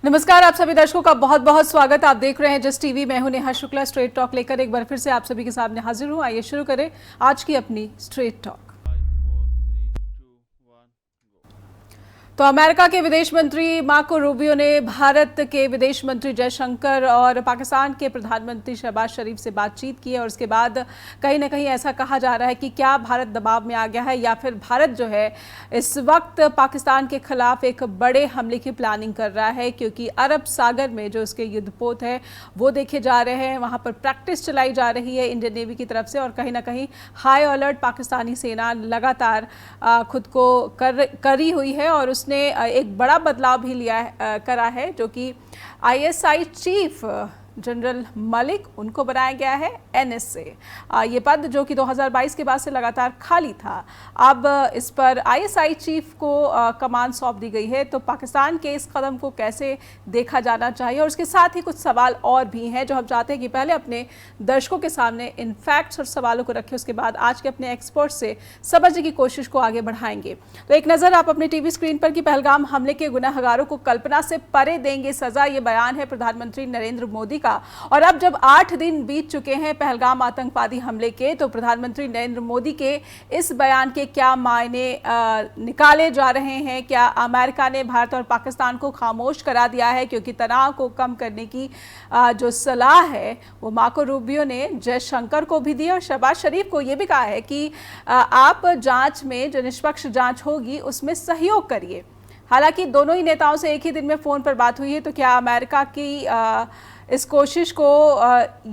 नमस्कार, आप सभी दर्शकों का बहुत बहुत स्वागत। आप देख रहे हैं जस्ट टीवी। मैं हूं नेहा शुक्ला। स्ट्रेट टॉक लेकर एक बार फिर से आप सभी के सामने हाजिर हूं। आइए शुरू करें आज की अपनी स्ट्रेट टॉक। तो अमेरिका के विदेश मंत्री मार्को रूबियो ने भारत के विदेश मंत्री जयशंकर और पाकिस्तान के प्रधानमंत्री शहबाज शरीफ से बातचीत की है और उसके बाद कहीं ना कहीं ऐसा कहा जा रहा है कि क्या भारत दबाव में आ गया है या फिर भारत जो है इस वक्त पाकिस्तान के खिलाफ एक बड़े हमले की प्लानिंग कर रहा है, क्योंकि अरब सागर में जो उसके युद्धपोत है वो देखे जा रहे हैं। वहाँ पर प्रैक्टिस चलाई जा रही है इंडियन नेवी की तरफ से और कहीं ना कहीं हाई अलर्ट पाकिस्तानी सेना लगातार खुद को करी हुई है और उसने एक बड़ा बदलाव भी करा है, जो कि आईएसआई चीफ जनरल मलिक उनको बनाया गया है एनएसए। ये पद जो कि 2022 के बाद से लगातार खाली था, अब इस पर आईएसआई चीफ को कमान सौंप दी गई है। तो पाकिस्तान के इस कदम को कैसे देखा जाना चाहिए और उसके साथ ही कुछ सवाल और भी हैं जो हम चाहते हैं कि पहले अपने दर्शकों के सामने इन फैक्ट्स और सवालों को रखें, उसके बाद आज के अपने एक्सपर्ट से समझने की कोशिश को आगे बढ़ाएंगे। तो एक नज़र आप अपने टीवी स्क्रीन पर कि पहलगाम हमले के गुनहगारों को कल्पना से परे देंगे सजा, ये बयान है प्रधानमंत्री नरेंद्र मोदी का। और अब जब 8 दिन बीत चुके हैं पहलगाम आतंकवादी हमले के, तो प्रधानमंत्री नरेंद्र मोदी के इस बयान के क्या मायने निकाले जा रहे हैं? क्या अमेरिका ने भारत और पाकिस्तान को खामोश करा दिया है? क्योंकि तनाव को कम करने की जो सलाह है वो मार्को रूबियो ने जयशंकर को भी दी और शहबाज शरीफ को ये भी कहा है कि आप जांच में, जो निष्पक्ष जांच होगी उसमें सहयोग करिए। हालांकि दोनों ही नेताओं से एक ही दिन में फ़ोन पर बात हुई है, तो क्या अमेरिका की इस कोशिश को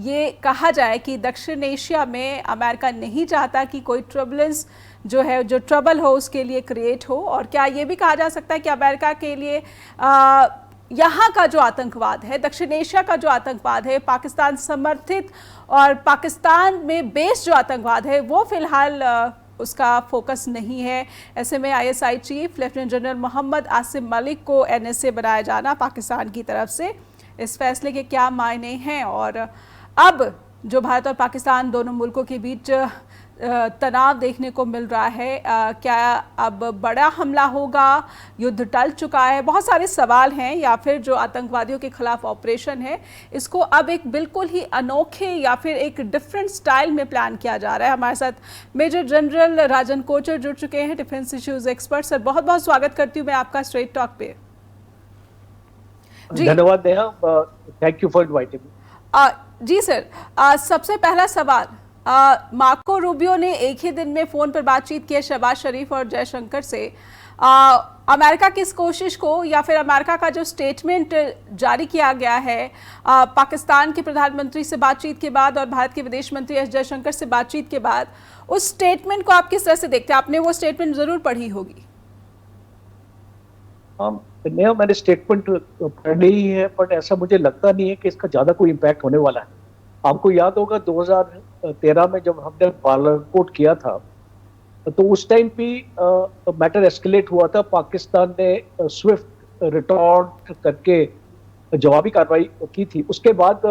ये कहा जाए कि दक्षिण एशिया में अमेरिका नहीं चाहता कि कोई ट्रबलेंस जो है, जो ट्रबल हो उसके लिए क्रिएट हो? और क्या ये भी कहा जा सकता है कि अमेरिका के लिए यहाँ का जो आतंकवाद है, दक्षिण एशिया का जो आतंकवाद है, पाकिस्तान समर्थित और पाकिस्तान में बेस्ड जो आतंकवाद है, वो फिलहाल उसका फोकस नहीं है? ऐसे में ISI chief lieutenant general Mohammad Asim Malik को एनएसए बनाया जाना पाकिस्तान की तरफ से, इस फैसले के क्या मायने हैं? और अब जो भारत और पाकिस्तान दोनों मुल्कों के बीच तनाव देखने को मिल रहा है, क्या अब बड़ा हमला होगा? युद्ध टल चुका है? बहुत सारे सवाल हैं। या फिर जो आतंकवादियों के खिलाफ ऑपरेशन है इसको अब एक बिल्कुल ही अनोखे या फिर एक डिफरेंट स्टाइल में प्लान किया जा रहा है? हमारे साथ मेजर जनरल राजन कोचर जुड़ चुके हैं, डिफेंस इश्यूज एक्सपर्ट। सर बहुत बहुत स्वागत करती हूँ मैं आपका स्ट्रेट टॉक पे। धन्यवाद Neha, thank you for inviting me. जी सर, सबसे पहला सवाल, मार्को रूबियो ने एक ही दिन में फ़ोन पर बातचीत की है शहबाज शरीफ और जयशंकर से। अमेरिका की इस कोशिश को या फिर अमेरिका का जो स्टेटमेंट जारी किया गया है पाकिस्तान के प्रधानमंत्री से बातचीत के बाद और भारत के विदेश मंत्री एस जयशंकर से बातचीत के बाद, उस स्टेटमेंट को आप किस तरह से देखते हैं? आपने वो स्टेटमेंट ज़रूर पढ़ी होगी। नेहा, मैंने स्टेटमेंट पढ़ी ही है, बट ऐसा मुझे लगता नहीं है कि इसका ज़्यादा कोई इम्पैक्ट होने वाला है। आपको याद होगा 2013 में जब हमने बालाकोट किया था, तो उस टाइम भी मैटर एस्केलेट हुआ था। पाकिस्तान ने स्विफ्ट रिटॉर्ट करके जवाबी कार्रवाई की थी। उसके बाद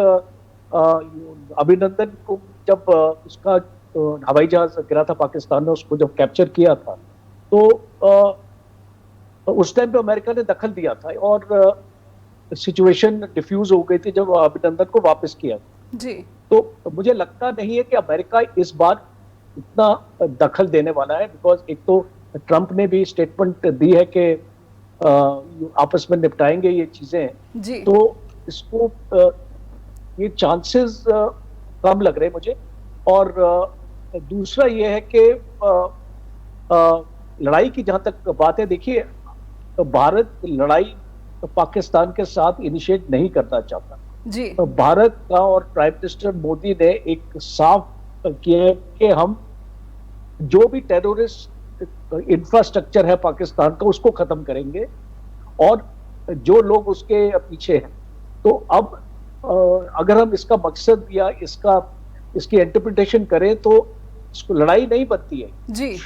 अभिनंदन को जब उसका हवाई जहाज गिरा था, पाकिस्तान ने उसको जब कैप्चर किया था, तो उस टाइम पे अमेरिका ने दखल दिया था और सिचुएशन डिफ्यूज हो गई थी जब अभिनंदन को वापस किया जी। तो मुझे लगता नहीं है कि अमेरिका इस बार इतना दखल देने वाला है, बिकॉज एक तो ट्रंप ने भी स्टेटमेंट दी है कि आपस में निपटाएंगे ये चीजें, तो इसको ये चांसेस कम लग रहे मुझे। और दूसरा ये है कि लड़ाई की जहां तक बात है, देखिए भारत लड़ाई पाकिस्तान के साथ इनिशिएट नहीं करना चाहता जी। तो भारत का और प्राइम मिनिस्टर मोदी ने एक साफ किया है कि हम जो भी टेररिस्ट इंफ्रास्ट्रक्चर है पाकिस्तान का उसको खत्म करेंगे और जो लोग उसके पीछे हैं। तो अब अगर हम इसका मकसद या इसकी इंटरप्रिटेशन करें तो इसको लड़ाई नहीं बनती है जी।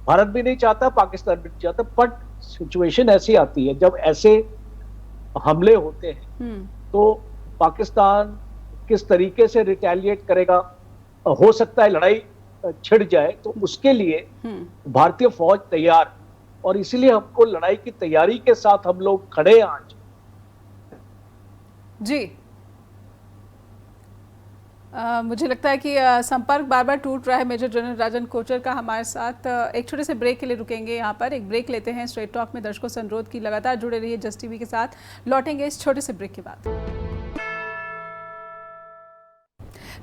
भारत भी नहीं चाहता, पाकिस्तान भी नहीं चाहता, बट सिचुएशन ऐसी आती है जब ऐसे हमले होते हैं तो पाकिस्तान किस तरीके से रिटेलिएट करेगा। हो सकता है लड़ाई छिड़ जाए, तो उसके लिए भारतीय फौज तैयार, और इसीलिए हमको लड़ाई की तैयारी के साथ हम लोग खड़े हैं आज। जी। मुझे लगता है कि संपर्क बार बार टूट रहा है मेजर जनरल राजन कोचर का हमारे साथ। एक छोटे से ब्रेक के लिए रुकेंगे, यहाँ पर एक ब्रेक लेते हैं। स्ट्रेट टॉक में दर्शकों से अनुरोध की लगातार जुड़े रहिए जस्ट टीवी के साथ। लौटेंगे इस छोटे से ब्रेक के बाद।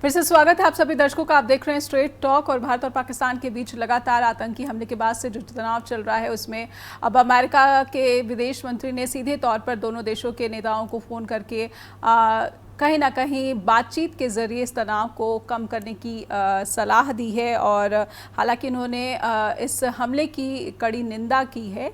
फिर से स्वागत है आप सभी दर्शकों का। आप देख रहे हैं स्ट्रेट टॉक। और भारत और पाकिस्तान के बीच लगातार आतंकी हमले के बाद से जो तनाव चल रहा है, उसमें अब अमेरिका के विदेश मंत्री ने सीधे तौर पर दोनों देशों के नेताओं को फ़ोन करके कहीं ना कहीं बातचीत के ज़रिए इस तनाव को कम करने की सलाह दी है। और हालांकि उन्होंने इस हमले की कड़ी निंदा की है,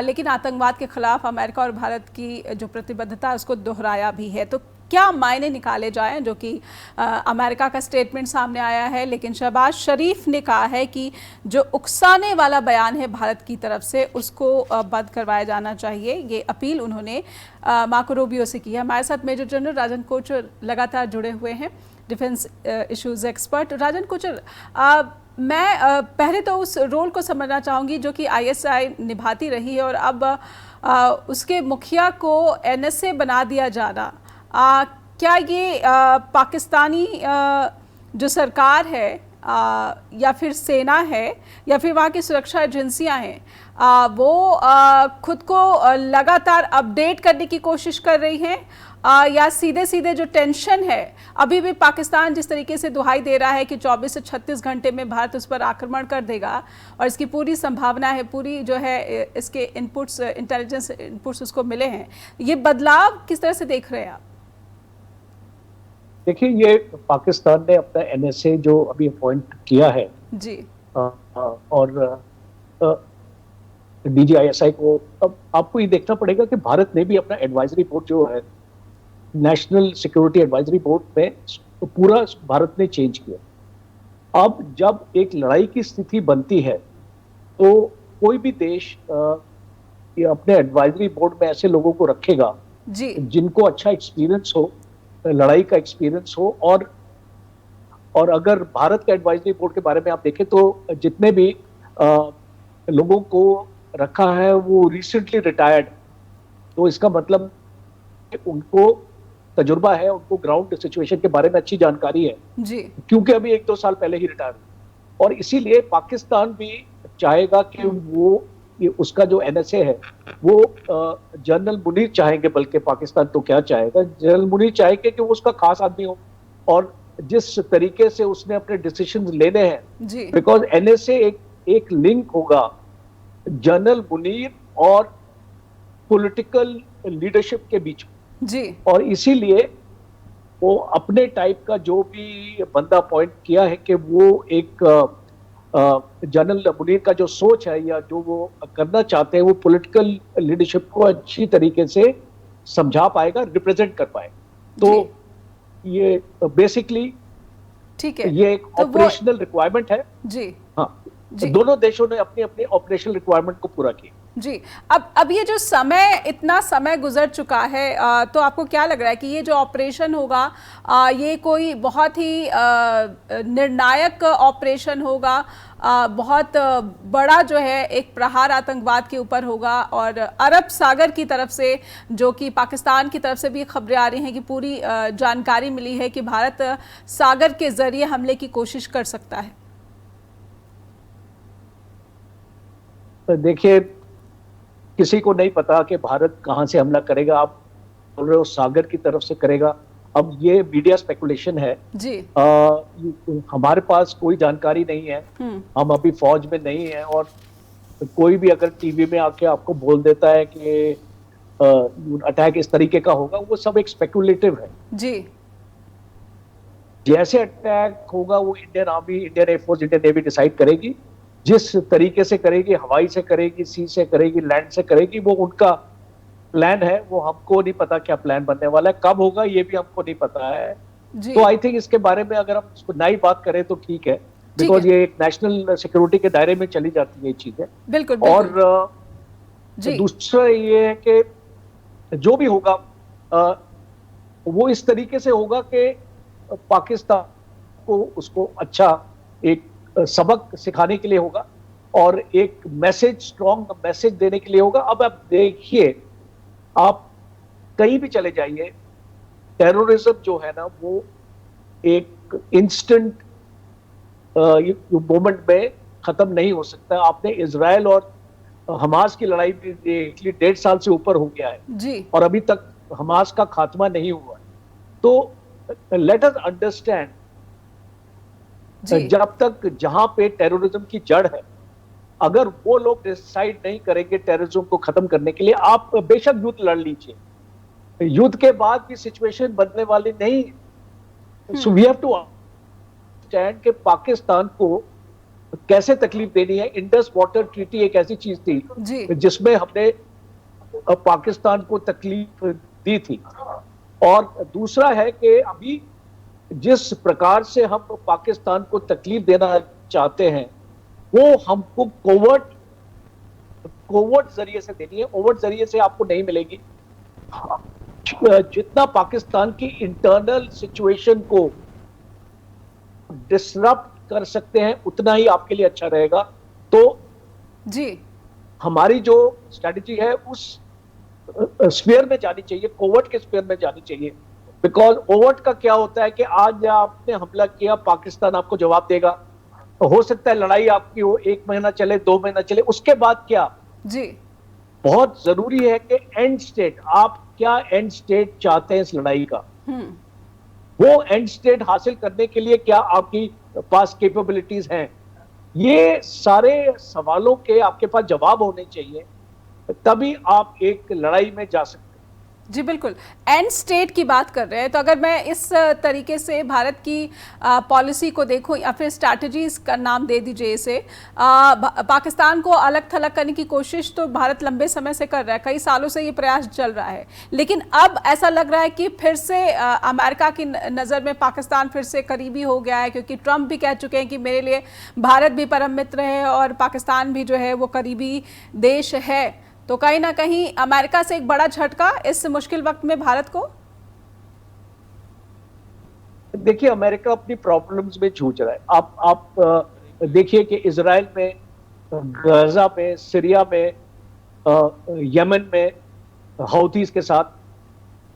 लेकिन आतंकवाद के खिलाफ अमेरिका और भारत की जो प्रतिबद्धता है उसको दोहराया भी है। तो क्या मायने निकाले जाएं, जो कि अमेरिका का स्टेटमेंट सामने आया है, लेकिन शहबाज शरीफ ने कहा है कि जो उकसाने वाला बयान है भारत की तरफ से उसको बंद करवाया जाना चाहिए। ये अपील उन्होंने मार्को रूबियो से की है। हमारे साथ मेजर जनरल राजन कोचर लगातार जुड़े हुए हैं, डिफेंस इश्यूज एक्सपर्ट। राजन कोचर, मैं पहले तो उस रोल को समझना चाहूँगी जो कि ISI निभाती रही है, और अब उसके मुखिया को NSA बना दिया जाना, क्या ये पाकिस्तानी जो सरकार है या फिर सेना है या फिर वहाँ की सुरक्षा एजेंसियां हैं, वो खुद को लगातार अपडेट करने की कोशिश कर रही हैं, या सीधे सीधे जो टेंशन है अभी भी पाकिस्तान जिस तरीके से दुहाई दे रहा है कि 24 से 36 घंटे में भारत उस पर आक्रमण कर देगा, और इसकी पूरी संभावना है, पूरी जो है इसके इनपुट्स, इंटेलिजेंस इनपुट्स उसको मिले हैं, ये बदलाव किस तरह से देख रहे हैं आप? देखिए, ये पाकिस्तान ने अपना NSA जो अभी अपॉइंट किया है जी, और DGISI को, अब आपको ये देखना पड़ेगा कि भारत ने भी अपना एडवाइजरी बोर्ड जो है, नेशनल सिक्योरिटी एडवाइजरी बोर्ड में, तो पूरा भारत ने चेंज किया। अब जब एक लड़ाई की स्थिति बनती है तो कोई भी देश ये अपने एडवाइजरी बोर्ड में ऐसे लोगों को रखेगा जी, जिनको अच्छा एक्सपीरियंस हो, लड़ाई का एक्सपीरियंस हो। और अगर भारत के एडवाइजरी बोर्ड के बारे में आप देखें तो जितने भी लोगों को रखा है वो रिसेंटली रिटायर्ड, तो इसका मतलब उनको तजुर्बा है, उनको ग्राउंड सिचुएशन के बारे में अच्छी जानकारी है जी, क्योंकि अभी 1-2 साल पहले ही रिटायर हुए। और इसीलिए पाकिस्तान भी चाहेगा कि वो उसका जो NSA है वो जनरल मुनीर चाहेंगे, बल्कि पाकिस्तान तो क्या चाहेगा, जनरल मुनीर चाहेंगे कि वो उसका खास आदमी हो, और जिस तरीके से उसने अपने डिसीजन लेने हैं, बिकॉज NSA एक लिंक होगा जनरल मुनीर और पॉलिटिकल लीडरशिप के बीच जी, और इसीलिए वो अपने टाइप का जो भी बंदा अपॉइंट किया है कि वो एक जनरल मुनीर का जो सोच है या जो वो करना चाहते हैं वो पॉलिटिकल लीडरशिप को अच्छी तरीके से समझा पाएगा, रिप्रेजेंट कर पाएगा। तो ये बेसिकली ठीक है, ये एक तो ऑपरेशनल रिक्वायरमेंट है। जी, हाँ, जी, दोनों देशों ने अपनी अपनी ऑपरेशनल रिक्वायरमेंट को पूरा किया। जी। अब ये जो इतना समय गुजर चुका है, तो आपको क्या लग रहा है कि ये जो ऑपरेशन होगा, ये कोई बहुत ही निर्णायक ऑपरेशन होगा, बहुत बड़ा जो है एक प्रहार आतंकवाद के ऊपर होगा, और अरब सागर की तरफ से, जो कि पाकिस्तान की तरफ से भी खबरें आ रही हैं कि पूरी जानकारी मिली है कि भारत सागर के जरिए हमले की कोशिश कर सकता है? देखिए, किसी को नहीं पता कि भारत कहां से हमला करेगा। आप बोल रहे हो सागर की तरफ से करेगा, अब ये मीडिया स्पेकुलेशन है जी, हमारे पास कोई जानकारी नहीं है, हम अभी फौज में नहीं है, और कोई भी अगर टीवी में आके आपको बोल देता है कि अटैक इस तरीके का होगा, वो सब एक स्पेकुलेटिव है जी, जैसे अटैक होगा वो Indian army, Indian air force, Indian navy decide करेगी, जिस तरीके से करेगी, हवाई से करेगी, सी से करेगी, लैंड से करेगी, वो उनका प्लान है। वो हमको नहीं पता क्या प्लान बनने वाला है, कब होगा ये भी हमको नहीं पता है। तो आई थिंक इसके बारे में अगर हम इसको नई बात करें तो ठीक है, बिकॉज ये एक नेशनल सिक्योरिटी के दायरे में चली जाती है ये चीजें। बिल्कुल, और दूसरा ये है कि जो भी होगा वो इस तरीके से होगा कि पाकिस्तान को उसको अच्छा एक सबक सिखाने के लिए होगा और एक मैसेज, स्ट्रॉन्ग मैसेज देने के लिए होगा। अब आप देखिए, आप कहीं भी चले जाइए, टेररिज्म जो है ना वो एक इंस्टेंट मोमेंट में खत्म नहीं हो सकता। आपने इजराइल और हमास की लड़ाई भी देख ली, 1.5 साल से ऊपर हो गया है जी और अभी तक हमास का खात्मा नहीं हुआ है। तो लेट अस अंडरस्टैंड, जी जब तक जहां पे टेररिज्म की जड़ है, अगर वो लोग डिसाइड नहीं करेंगे टेररिज्म को खत्म करने के लिए, आप बेशक युद्ध लड़ लीजिए, युद्ध के बाद भी सिचुएशन बदलने वाली नहीं। So we have to understand कि पाकिस्तान को कैसे तकलीफ देनी है। इंडस वाटर ट्रीटी एक ऐसी चीज थी जी जिसमें हमने पाकिस्तान को तकलीफ दी थी। और दूसरा है कि अभी जिस प्रकार से हम पाकिस्तान को तकलीफ देना चाहते हैं वो हमको कोवर्ट जरिए से देनी है, ओवर्ट जरिए से आपको नहीं मिलेगी। जितना पाकिस्तान की इंटरनल सिचुएशन को डिसरप्ट कर सकते हैं उतना ही आपके लिए अच्छा रहेगा। तो जी हमारी जो स्ट्रेटजी है उस स्फीयर में जानी चाहिए, कोवर्ट के स्फीयर में जानी चाहिए। बिकॉज ओवर्ट का क्या होता है कि आज आपने हमला किया, पाकिस्तान आपको जवाब देगा। हो सकता है लड़ाई आपकी हो 1 महीना चले, 2 महीना चले, उसके बाद क्या। जी बहुत जरूरी है कि एंड स्टेट, आप क्या एंड स्टेट चाहते हैं इस लड़ाई का, वो एंड स्टेट हासिल करने के लिए क्या आपकी पास कैपेबिलिटीज हैं। ये सारे सवालों के आपके पास जवाब होने चाहिए, तभी आप एक लड़ाई में जा सकते हैं। जी बिल्कुल, एंड स्टेट की बात कर रहे हैं, तो अगर मैं इस तरीके से भारत की पॉलिसी को देखूं या फिर स्ट्रैटेजीज का नाम दे दीजिए इसे, पाकिस्तान को अलग थलग करने की कोशिश तो भारत लंबे समय से कर रहा है, कई सालों से ये प्रयास चल रहा है। लेकिन अब ऐसा लग रहा है कि फिर से अमेरिका की नज़र में पाकिस्तान फिर से करीबी हो गया है, क्योंकि ट्रंप भी कह चुके हैं कि मेरे लिए भारत भी परम मित्र है और पाकिस्तान भी जो है वो करीबी देश है। तो कहीं ना कहीं अमेरिका से एक बड़ा झटका इस मुश्किल वक्त में भारत को। देखिए, अमेरिका अपनी प्रॉब्लम्स में जूझ रहा है। आप देखिए कि इजराइल में, गाजा में, सीरिया में, यमन में हौथीज के साथ,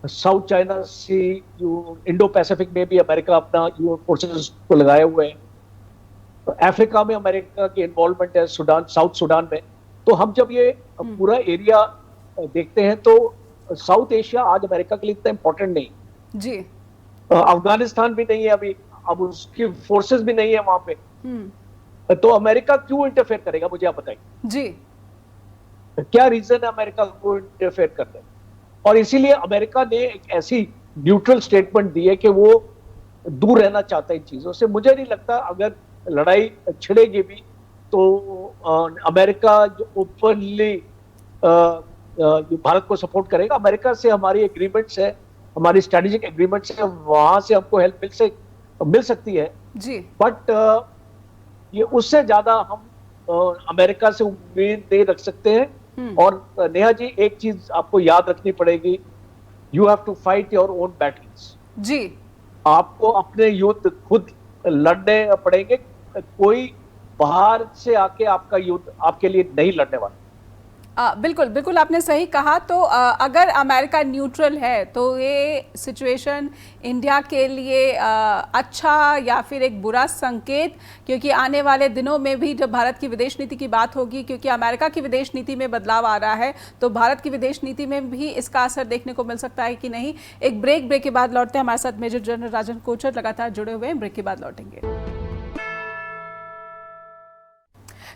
साउथ चाइना सी, जो इंडो पैसिफिक में भी अमेरिका अपना फोर्सेस को लगाए हुए है। अफ्रीका में अमेरिका की इन्वॉल्वमेंट है, सूडान, साउथ सूडान में। तो हम जब ये पूरा एरिया देखते हैं तो साउथ एशिया आज अमेरिका के लिए इतना इंपॉर्टेंट नहीं जी। अफगानिस्तान भी नहीं है अभी, अब उसकी फोर्सेस भी नहीं है वहां पे। तो अमेरिका क्यों इंटरफेयर करेगा, मुझे आप बताइए जी। क्या रीजन है अमेरिका को इंटरफेयर करने। और इसीलिए अमेरिका ने एक ऐसी न्यूट्रल स्टेटमेंट दी है कि वो दूर रहना चाहता है इन चीजों से। मुझे नहीं लगता अगर लड़ाई छिड़ेगी भी तो अमेरिका जो ओपनली भारत को सपोर्ट करेगा। अमेरिका से हमारी एग्रीमेंट्स है, हमारी स्ट्रेटेजिक एग्रीमेंट्स है, वहां से हमको हेल्प मिल सकती है जी। बट ये उससे ज्यादा हम अमेरिका से उम्मीद नहीं रख सकते हैं। और नेहा जी, एक चीज आपको याद रखनी पड़ेगी, you have to fight your own battles. जी, आपको अपने युद्ध खुद लड़ने पड़ेंगे, कोई बाहर से आके आपका युद्ध आपके लिए नहीं लड़ने वाला। बिल्कुल बिल्कुल, आपने सही कहा। तो अगर अमेरिका न्यूट्रल है तो ये सिचुएशन इंडिया के लिए अच्छा या फिर एक बुरा संकेत, क्योंकि आने वाले दिनों में भी जब भारत की विदेश नीति की बात होगी, क्योंकि अमेरिका की विदेश नीति में बदलाव आ रहा है, तो भारत की विदेश नीति में भी इसका असर देखने को मिल सकता है कि नहीं। एक ब्रेक के बाद लौटते हैं। हमारे साथ मेजर जनरल राजन कोचर लगातार जुड़े हुए हैं, ब्रेक के बाद लौटेंगे।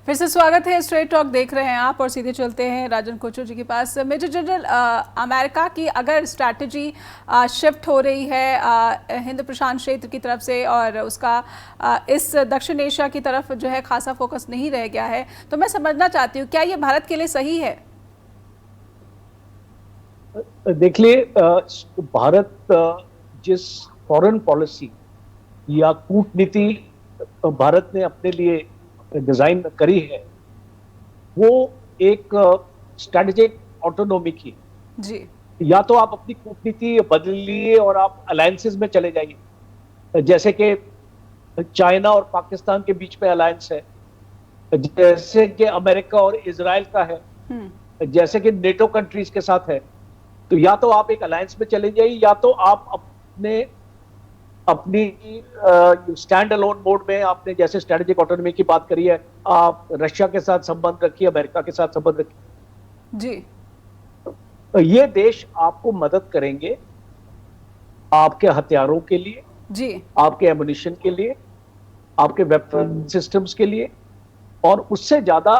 फिर से स्वागत है, स्ट्रेट टॉक देख रहे हैं आप और सीधे चलते हैं राजन कोचर जी के पास। मेजर जनरल, अमेरिका की अगर स्ट्रैटेजी शिफ्ट हो रही है हिंद प्रशांत क्षेत्र की तरफ से और उसका इस दक्षिण एशिया की तरफ जो है खासा फोकस नहीं रह गया है, तो मैं समझना चाहती हूँ क्या ये भारत के लिए सही है? देखिए, भारत जिस फॉरेन पॉलिसी या कूटनीति भारत ने अपने लिए डिजाइन करी है, वो एक स्ट्रेटेजिक ऑटोनॉमी की जी। या तो आप अपनी कूटनीति बदलिए और आप अलायंसेस में चले जाइए, जैसे कि चाइना और पाकिस्तान के बीच में अलायंस है, जैसे कि अमेरिका और इजराइल का है, जैसे कि नेटो कंट्रीज के साथ है। तो या तो आप एक अलायंस में चले जाइए या तो आप आपने अपनी स्टैंड अलोन मोड में आपने जैसे स्ट्रेटेजिक ऑटोनॉमी की बात करी है, आप रशिया के साथ संबंध रखिए, अमेरिका के साथ संबंध रखिए, जी तो ये देश आपको मदद करेंगे आपके हथियारों के लिए, जी आपके एमुनिशन के लिए, आपके वेपन सिस्टम्स के लिए, और उससे ज्यादा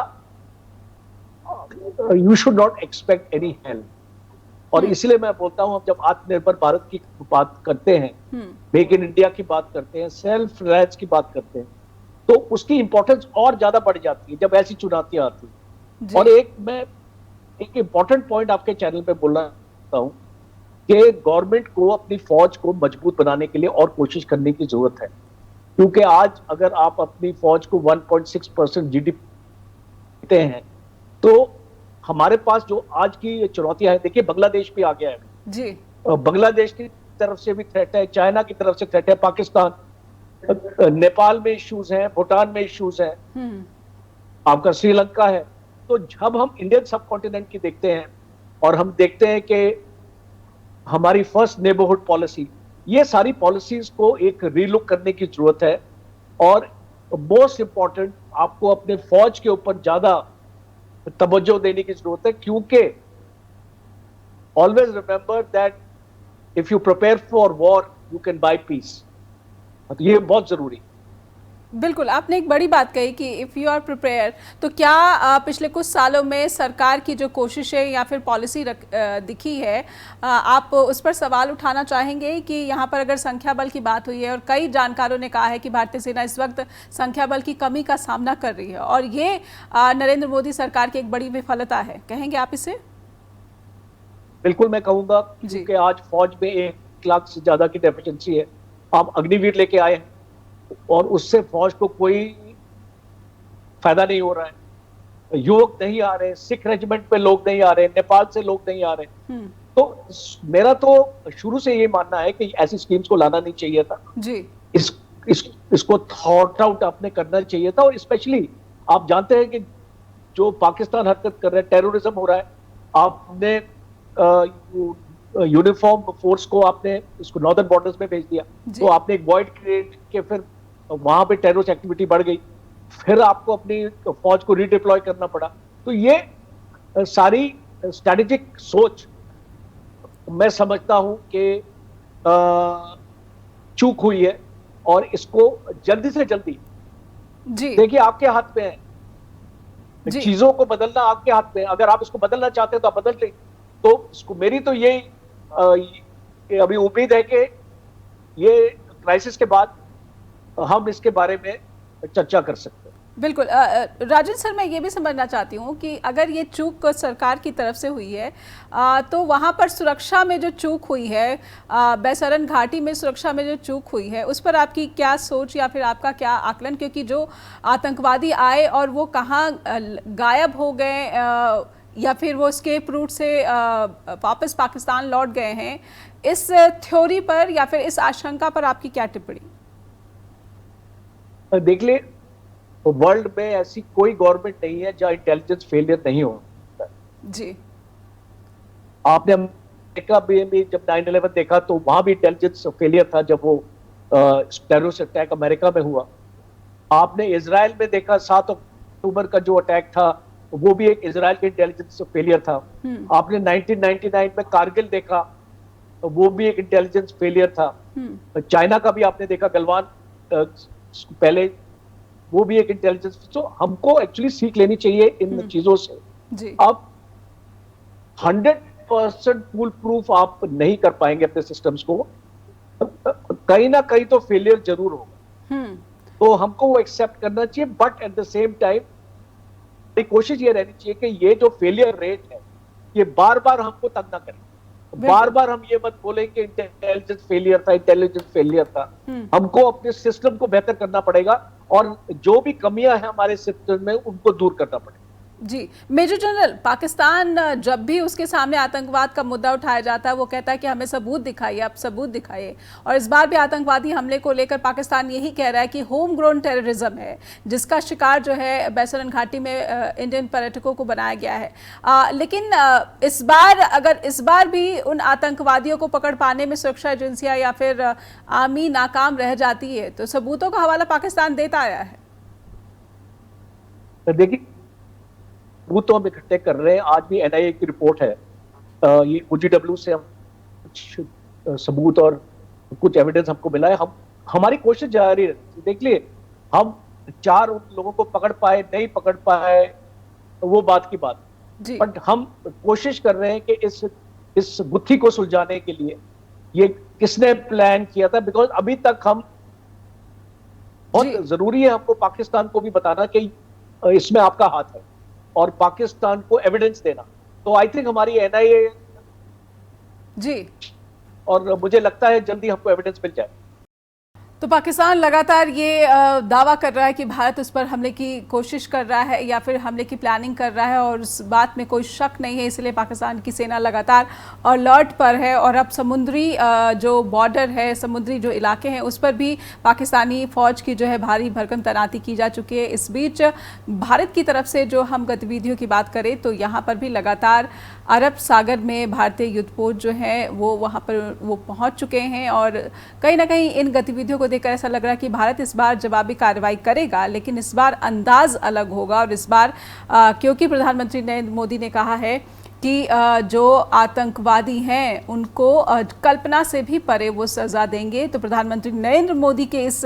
you should not expect any help. और इसलिए मैं बोलता हूं, हम जब आत्मनिर्भर भारत की बात करते हैं, मेक इन इंडिया की बात करते हैं, सेल्फ रिलायंस की बात करते हैं, तो उसकी इंपॉर्टेंस और ज्यादा बढ़ जाती है जब ऐसी चुनौतियां आती हैं। और मैं एक इंपॉर्टेंट पॉइंट आपके चैनल पे बोलना चाहता हूं कि गवर्नमेंट को अपनी फौज को मजबूत बनाने के लिए और कोशिश करने की जरूरत है, क्योंकि आज अगर आप अपनी फौज को 1.6% जीडीपी देते हैं, तो हमारे पास जो आज की चुनौतियां हैं, देखिए बांग्लादेश भी आ गया है जी, बांग्लादेश की तरफ से भी थ्रेट है, चाइना की तरफ से थ्रेट है, पाकिस्तान, नेपाल में इश्यूज हैं, भूटान में इश्यूज हैं, आपका श्रीलंका है। तो जब हम इंडियन सब कॉन्टिनेंट की देखते हैं और हम देखते हैं कि हमारी फर्स्ट नेबरहुड पॉलिसी, ये सारी पॉलिसीज को एक रीलुक करने की जरूरत है। और मोस्ट इंपॉर्टेंट, आपको अपने फौज के ऊपर ज्यादा तवज्जो देने की जरूरत है, क्योंकि always remember that if you prepare for war you can buy peace. ये बहुत जरूरी। बिल्कुल, आपने एक बड़ी बात कही कि इफ़ यू आर प्रिपेयर, तो क्या पिछले कुछ सालों में सरकार की जो कोशिशें या फिर पॉलिसी दिखी है, आप उस पर सवाल उठाना चाहेंगे कि यहाँ पर अगर संख्या बल की बात हुई है और कई जानकारों ने कहा है कि भारतीय सेना इस वक्त संख्या बल की कमी का सामना कर रही है और ये नरेंद्र मोदी सरकार की एक बड़ी विफलता है, कहेंगे आप इसे? बिल्कुल मैं कहूंगा, क्योंकि आज फौज में 1 लाख से ज्यादा की डेफिशिएंसी है। आप अग्निवीर लेके आए हैं और उससे फौज को कोई फायदा नहीं हो रहा है, युवक नहीं आ रहे, सिख रेजिमेंट पे लोग नहीं आ रहे, नेपाल से लोग नहीं आ रहे। तो मेरा तो शुरू से ये मानना है कि ऐसी स्कीम्स को लाना नहीं चाहिए था जी। इसको थॉट आउट आपने करना चाहिए था। और स्पेशली आप जानते हैं कि जो पाकिस्तान हरकत कर रहा है, टेररिज्म हो रहा है, आपने यूनिफॉर्म फोर्स को आपने इसको नॉर्दर्न बॉर्डर्स में भेज दिया, तो आपने एक वॉइड क्रिएट के फिर वहां पे टेररिस्ट एक्टिविटी बढ़ गई, फिर आपको अपनी फौज को रीडिप्लॉय करना पड़ा। तो ये सारी स्ट्रेटेजिक सोच मैं समझता हूं कि चूक हुई है, और इसको जल्दी से जल्दी, देखिए आपके हाथ में है, चीजों को बदलना आपके हाथ में है। अगर आप इसको बदलना चाहते हैं तो आप बदल लें। तो इसको मेरी तो यही अभी उम्मीद है कि ये क्राइसिस के बाद हम इसके बारे में चर्चा कर सकते हैं। बिल्कुल। राजन सर, मैं ये भी समझना चाहती हूँ कि अगर ये चूक सरकार की तरफ से हुई है, तो वहाँ पर सुरक्षा में जो चूक हुई है, बैसरन घाटी में सुरक्षा में जो चूक हुई है, उस पर आपकी क्या सोच या फिर आपका क्या आकलन? क्योंकि जो आतंकवादी आए और वो कहाँ गायब हो गए, या फिर वो स्केप रूट से वापस पाकिस्तान लौट गए हैं, इस थ्योरी पर या फिर इस आशंका पर आपकी क्या टिप्पणी? देख ले, वर्ल्ड में ऐसी कोई गवर्नमेंट नहीं है जहां इंटेलिजेंस फेलियर नहीं होता जी। आपने अमेरिका भी जब 9/11 देखा तो वहां भी इंटेलिजेंस फेलियर था, जब वो टेररिस्ट अटैक अमेरिका में हुआ। आपने इजराइल में देखा 7 अक्टूबर का जो अटैक था, वो भी एक इजराइल के इंटेलिजेंस फेलियर था। आपने 1999 में कारगिल देखा, वो भी एक इंटेलिजेंस फेलियर था। चाइना का भी आपने देखा गलवान पहले, वो भी एक इंटेलिजेंस। तो हमको एक्चुअली सीख लेनी चाहिए इन चीजों से जी। अब 100% फुल प्रूफ आप नहीं कर पाएंगे अपने सिस्टम्स को, कहीं ना कहीं तो फेलियर जरूर होगा। तो हमको वो एक्सेप्ट करना चाहिए, but at the same time कोशिश ये रहनी चाहिए कि ये जो फेलियर रेट है, ये बार बार हमको तंग ना करें। बार बार हम ये मत बोलें कि इंटेलिजेंस फेलियर था, इंटेलिजेंस फेलियर था। हमको अपने सिस्टम को बेहतर करना पड़ेगा, और जो भी कमियां हैं हमारे सिस्टम में, उनको दूर करना पड़ेगा। जी मेजर जनरल, पाकिस्तान जब भी उसके सामने आतंकवाद का मुद्दा उठाया जाता है वो कहता है कि हमें सबूत दिखाइए, आप सबूत दिखाइए। और इस बार भी आतंकवादी हमले को लेकर पाकिस्तान यही कह रहा है कि होम ग्रोन टेररिज्म है, जिसका शिकार जो है बैसरन घाटी में इंडियन पर्यटकों को बनाया गया है। लेकिन इस बार अगर इस बार भी उन आतंकवादियों को पकड़ पाने में सुरक्षा एजेंसियां या फिर आर्मी नाकाम रह जाती है तो सबूतों का हवाला पाकिस्तान देता आया है। देखिए, वो तो हम इकट्ठे कर रहे हैं। आज भी एनआईए की रिपोर्ट है, ये ओजीडब्ल्यू से हम कुछ सबूत और कुछ एविडेंस हमको मिला है। हम हमारी कोशिश जारी रहती। देख लिए, हम 4 लोगों को पकड़ पाए नहीं पकड़ पाए तो वो बात की बात, बट हम कोशिश कर रहे हैं कि इस गुत्थी को सुलझाने के लिए ये किसने प्लान किया था। बिकॉज अभी तक हम, बहुत जरूरी है हमको पाकिस्तान को भी बताना कि इसमें आपका हाथ है और पाकिस्तान को एविडेंस देना। तो आई थिंक हमारी एनआईए जी, और मुझे लगता है जल्दी हमको एविडेंस मिल जाए। तो पाकिस्तान लगातार ये दावा कर रहा है कि भारत उस पर हमले की कोशिश कर रहा है या फिर हमले की प्लानिंग कर रहा है, और उस बात में कोई शक नहीं है। इसलिए पाकिस्तान की सेना लगातार अलर्ट पर है और अब समुद्री जो बॉर्डर है, समुद्री जो इलाके हैं, उस पर भी पाकिस्तानी फ़ौज की जो है भारी भरकम तैनाती की जा चुकी है। इस बीच भारत की तरफ से जो हम गतिविधियों की बात करें तो यहाँ पर भी लगातार अरब सागर में भारतीय युद्धपोत जो हैं वो वहाँ पर वो पहुँच चुके हैं, और कहीं ना कहीं इन गतिविधियों को देखकर ऐसा लग रहा है कि भारत इस बार जवाबी कार्रवाई करेगा, लेकिन इस बार अंदाज अलग होगा। और इस बार क्योंकि प्रधानमंत्री नरेंद्र मोदी ने कहा है कि जो आतंकवादी हैं उनको कल्पना से भी परे वो सज़ा देंगे, तो प्रधानमंत्री नरेंद्र मोदी के इस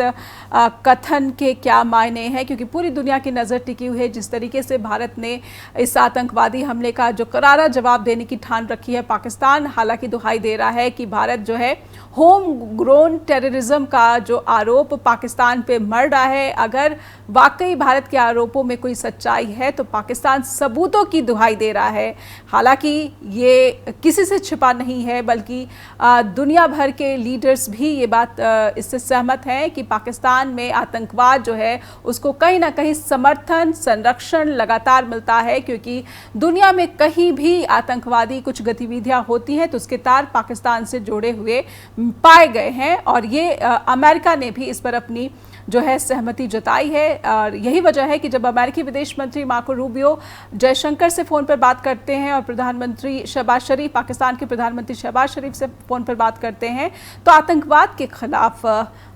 कथन के क्या मायने हैं, क्योंकि पूरी दुनिया की नज़र टिकी हुई है जिस तरीके से भारत ने इस आतंकवादी हमले का जो करारा जवाब देने की ठान रखी है। पाकिस्तान हालांकि दुहाई दे रहा है कि भारत जो है होम ग्रोन टेररिज्म का जो आरोप पाकिस्तान पे मर रहा है, अगर वाकई भारत के आरोपों में कोई सच्चाई है तो पाकिस्तान सबूतों की दुहाई दे रहा है। हालांकि ये किसी से छिपा नहीं है, बल्कि दुनिया भर के लीडर्स भी ये बात इससे सहमत हैं कि पाकिस्तान में आतंकवाद जो है उसको कहीं ना कहीं समर्थन, संरक्षण लगातार मिलता है, क्योंकि दुनिया में कहीं भी आतंकवादी कुछ गतिविधियां होती हैं तो उसके तार पाकिस्तान से जुड़े हुए पाए गए हैं। और ये अमेरिका ने भी इस पर अपनी जो है सहमति जताई है। और यही वजह है कि जब अमेरिकी विदेश मंत्री मार्को रूबियो जयशंकर से फ़ोन पर बात करते हैं और प्रधानमंत्री शहबाज शरीफ, पाकिस्तान के प्रधानमंत्री शहबाज शरीफ से फ़ोन पर बात करते हैं, तो आतंकवाद के खिलाफ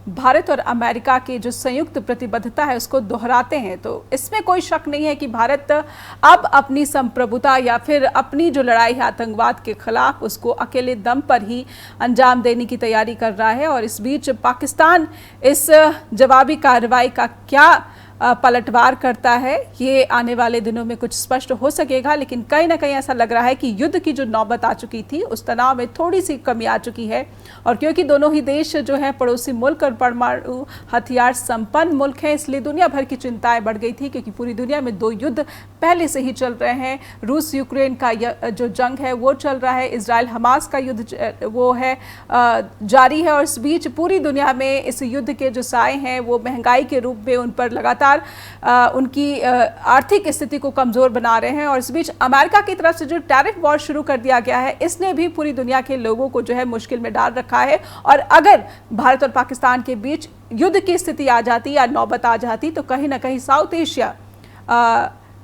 भारत और अमेरिका की जो संयुक्त प्रतिबद्धता है उसको दोहराते हैं। तो इसमें कोई शक नहीं है कि भारत अब अपनी संप्रभुता या फिर अपनी जो लड़ाई है आतंकवाद के खिलाफ उसको अकेले दम पर ही अंजाम देने की तैयारी कर रहा है। और इस बीच पाकिस्तान इस जवाबी कार्रवाई का क्या पलटवार करता है ये आने वाले दिनों में कुछ स्पष्ट हो सकेगा, लेकिन कहीं ना कहीं ऐसा लग रहा है कि युद्ध की जो नौबत आ चुकी थी उस तनाव में थोड़ी सी कमी आ चुकी है। और क्योंकि दोनों ही देश जो है पड़ोसी मुल्क और परमाणु हथियार संपन्न मुल्क हैं, इसलिए दुनिया भर की चिंताएं बढ़ गई थी, क्योंकि पूरी दुनिया में 2 युद्ध पहले से ही चल रहे हैं। रूस यूक्रेन का जो जंग है वो चल रहा है, इजराइल हमास का युद्ध वो है जारी है, और इस बीच पूरी दुनिया में इस युद्ध के जो साए हैं वो महंगाई के रूप में उन पर लगातार उनकी आर्थिक स्थिति को कमज़ोर बना रहे हैं। और इस बीच अमेरिका की तरफ से जो टैरिफ वॉर शुरू कर दिया गया है इसने भी पूरी दुनिया के लोगों को जो है मुश्किल में डाल रखा है। और अगर भारत और पाकिस्तान के बीच युद्ध की स्थिति आ जाती या नौबत आ जाती तो कहीं ना कहीं साउथ एशिया,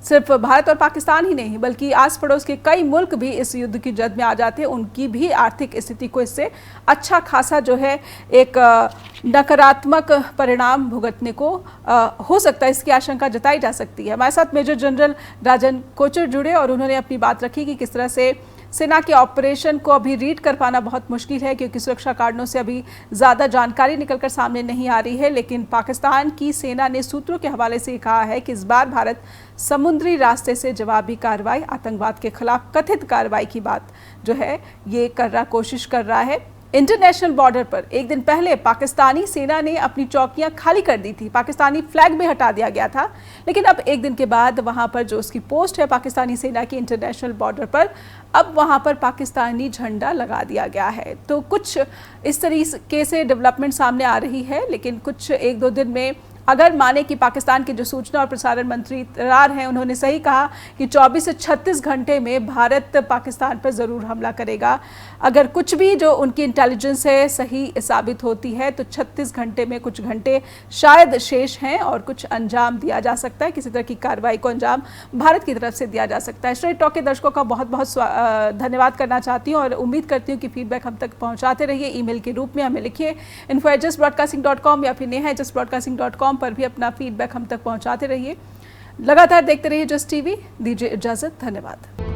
सिर्फ भारत और पाकिस्तान ही नहीं बल्कि आस पड़ोस के कई मुल्क भी इस युद्ध की जद में आ जाते हैं, उनकी भी आर्थिक स्थिति को इससे अच्छा खासा जो है एक नकारात्मक परिणाम भुगतने को हो सकता है, इसकी आशंका जताई जा सकती है। हमारे साथ मेजर जनरल राजन कोचर जुड़े और उन्होंने अपनी बात रखी कि किस तरह से सेना के ऑपरेशन को अभी रीड कर पाना बहुत मुश्किल है, क्योंकि सुरक्षा कारणों से अभी ज़्यादा जानकारी निकलकर सामने नहीं आ रही है। लेकिन पाकिस्तान की सेना ने सूत्रों के हवाले से कहा है कि इस बार भारत समुद्री रास्ते से जवाबी कार्रवाई, आतंकवाद के खिलाफ कथित कार्रवाई की बात जो है ये कोशिश कर रहा है। इंटरनेशनल बॉर्डर पर एक दिन पहले पाकिस्तानी सेना ने अपनी चौकियां खाली कर दी थी, पाकिस्तानी फ्लैग भी हटा दिया गया था, लेकिन अब एक दिन के बाद वहां पर जो उसकी पोस्ट है पाकिस्तानी सेना की इंटरनेशनल बॉर्डर पर, अब वहां पर पाकिस्तानी झंडा लगा दिया गया है। तो कुछ इस तरीके से डेवलपमेंट सामने आ रही है, लेकिन कुछ 1-2 दिन में अगर माने कि पाकिस्तान के जो सूचना और प्रसारण मंत्री तरार हैं, उन्होंने सही कहा कि 24 से 36 घंटे में भारत पाकिस्तान पर ज़रूर हमला करेगा। अगर कुछ भी जो उनकी इंटेलिजेंस है सही साबित होती है तो 36 घंटे में कुछ घंटे शायद शेष हैं और कुछ अंजाम दिया जा सकता है, किसी तरह की कार्रवाई को अंजाम भारत की तरफ से दिया जा सकता है। स्ट्रेट टॉक के दर्शकों का बहुत बहुत धन्यवाद करना चाहती हूँ और उम्मीद करती हूँ कि फीडबैक हम तक पहुँचाते रहिए। ईमेल के रूप में हमें लिखिए info@justbroadcasting.com या फिर neha@justbroadcasting.com पर भी अपना फीडबैक हम तक पहुँचाते रहिए। लगातार देखते रहिए जस्ट टीवी। दीजिए इजाज़त। धन्यवाद।